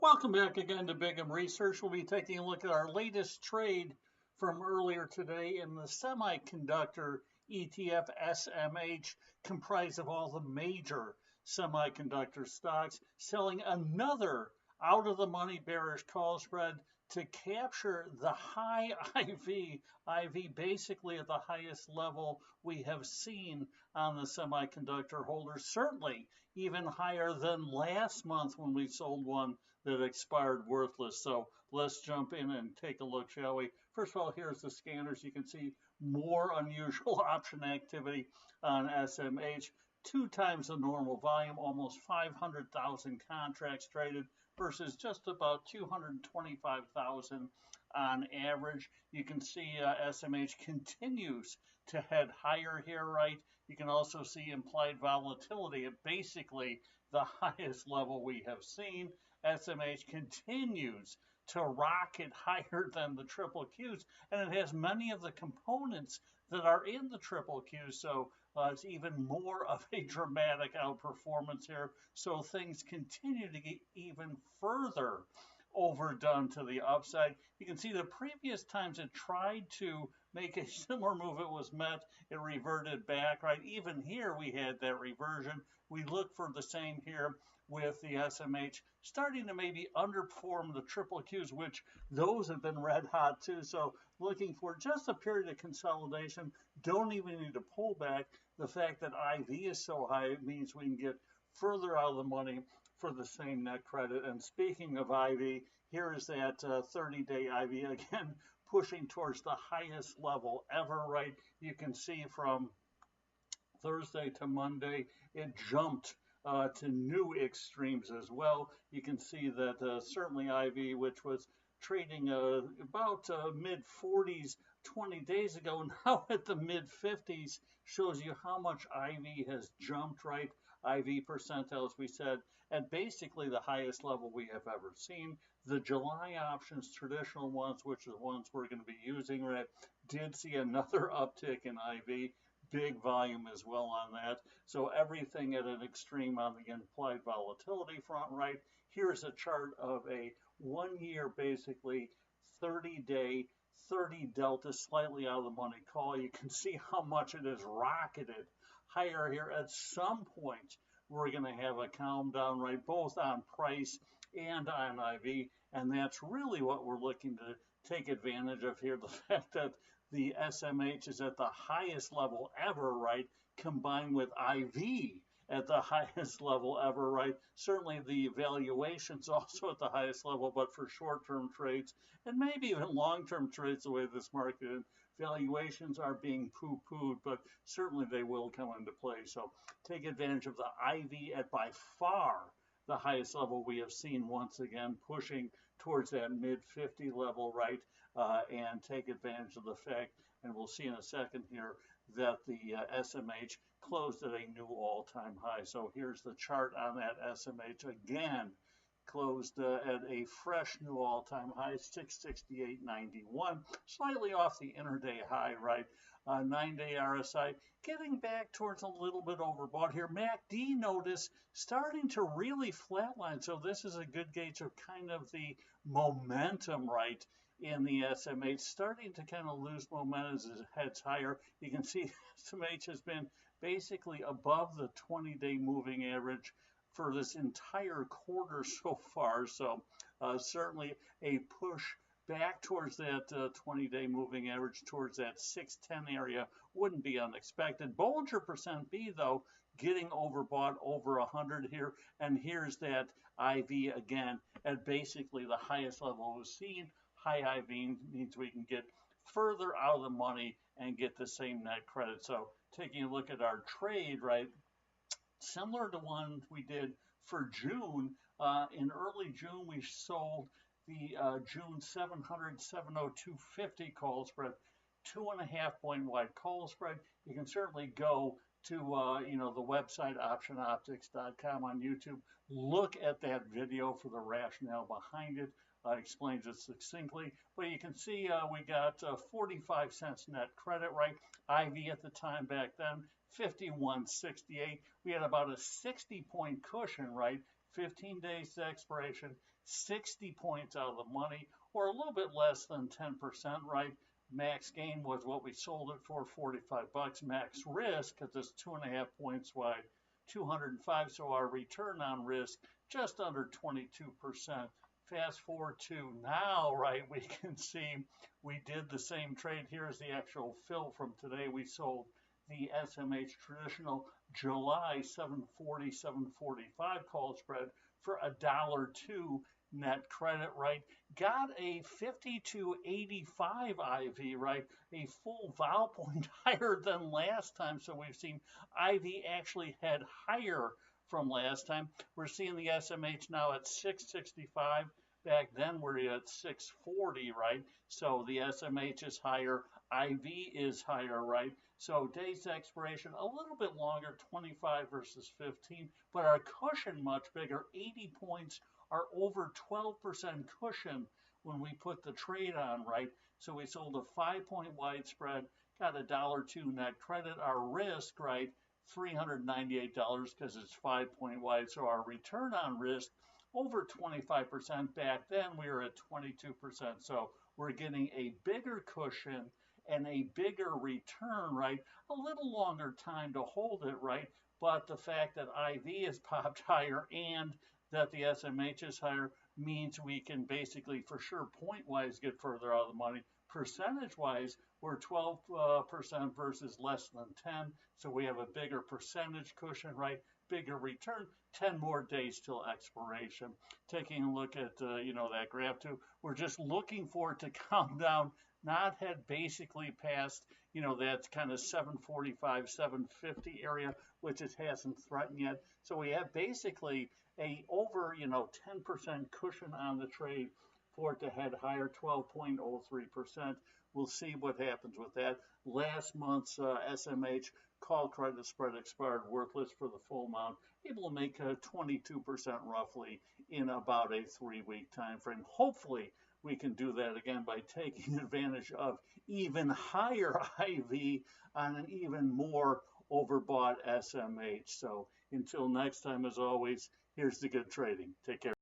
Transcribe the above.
Welcome back again to Big M Research. We'll be taking a look at our latest trade from earlier today in the semiconductor ETF SMH, comprised of all the major semiconductor stocks, selling another out of the money bearish call spread to capture the high IV basically at the highest level we have seen on the semiconductor holders, certainly even higher than last month when we sold one that expired worthless. So let's jump in and take a look, shall we? First of all, here's the scanners. You can see more unusual option activity on SMH. 2 times the normal volume, almost 500,000 contracts traded versus just about 225,000 on average. You can see SMH continues to head higher here, right? You can also see implied volatility at basically the highest level we have seen. SMH continues to rocket higher than the triple Qs, and it has many of the components that are in the triple Qs, so it's even more of a dramatic outperformance here. So things continue to get even further overdone to the upside. You can see the previous times it tried to make a similar move, it was met, it reverted back, right? Even here we had that reversion. We look for the same here with the SMH starting to maybe underperform the triple Qs, which those have been red hot too. So looking for just a period of consolidation. Don't even need to pull back. The fact that IV is so high means we can get further out of the money for the same net credit. And speaking of IV, here is that 30-day IV again, pushing towards the highest level ever, right? You can see from Thursday to Monday, it jumped to new extremes as well. You can see that certainly IV, which was trading about mid 40s 20 days ago, now at the mid 50s, shows you how much IV has jumped, right? IV percentile, as we said, at basically the highest level we have ever seen. The July options, traditional ones, which are the ones we're going to be using, right, did see another uptick in IV. Big volume as well on that. So everything at an extreme on the implied volatility front, right? Here's a chart of a 1 year, basically 30-day, 30 delta, slightly out of the money call. You can see how much it has rocketed higher here. At some point, we're going to have a calm down, right? Both on price and on IV. And that's really what we're looking to take advantage of here. The fact that the SMH is at the highest level ever, right? Combined with IV at the highest level ever, right? Certainly the valuation's also at the highest level, but for short-term trades and maybe even long-term trades, the way this market is, valuations are being poo-pooed, but certainly they will come into play. So take advantage of the IV at by far the highest level we have seen, once again pushing towards that mid 50 level, right? And take advantage of the fact, and we'll see in a second here, that the SMH closed at a new all-time high. So here's the chart on that SMH again, closed at a fresh new all-time high, 668.91, slightly off the intraday high, right? 9-day RSI getting back towards a little bit overbought here. MACD, notice, starting to really flatline. So this is a good gauge of kind of the momentum, right, in the SMH, starting to kind of lose momentum as it heads higher. You can see SMH has been basically above the 20-day moving average for this entire quarter so far. So certainly a push back towards that 20-day moving average, towards that 610 area, wouldn't be unexpected. Bollinger percent B, though, getting overbought over 100 here. And here's that IV again at basically the highest level we've seen. High IV means we can get further out of the money and get the same net credit. So taking a look at our trade, right, similar to one we did for June. In early June, we sold the June 700, 702.50 call spread, 2.5 point wide call spread. You can certainly go to the website optionoptics.com on YouTube. Look at that video for the rationale behind it. Explains it succinctly. But you can see we got 45 cents net credit, right? IV at the time back then, 51.68. We had about a 60-point cushion, right? 15 days to expiration, 60 points out of the money, or a little bit less than 10%, right? Max gain was what we sold it for, 45 bucks. Max risk, because it's 2.5 points wide, 205. So our return on risk, just under 22%. Fast forward to now, right, we can see we did the same trade. Here's the actual fill from today. We sold the SMH traditional July 740, 745 call spread for $1.02 net credit, right? Got a 50 to 85 IV, right? A full vol point higher than last time. So we've seen IV actually head higher from last time. We're seeing the SMH now at 665. Back then we're at 640, right? So the SMH is higher, IV is higher, right? So days to expiration a little bit longer, 25 versus 15, but our cushion much bigger, 80 points are over 12% cushion when we put the trade on, right? So we sold a 5-point wide spread, got $1.02 net credit. Our risk, right, $398 because it's 5-point wide. So our return on risk over 25%. Back then we were at 22%. So we're getting a bigger cushion and a bigger return, right? A little longer time to hold it, right? But the fact that IV is popped higher and that the SMH is higher means we can basically, for sure, point-wise get further out of the money. Percentage-wise, we're 12% versus less than 10, so we have a bigger percentage cushion, right? Bigger return, 10 more days till expiration. Taking a look at, that graph too, we're just looking for it to come down, not head basically past, that kind of 745, 750 area, which it hasn't threatened yet. So we have basically a over, 10% cushion on the trade for it to head higher, 12.03%. We'll see what happens with that. Last month's SMH call credit spread expired, worthless for the full amount, able to make 22% roughly in about a 3-week time frame. Hopefully we can do that again by taking advantage of even higher IV on an even more overbought SMH. So until next time, as always, here's the good trading. Take care.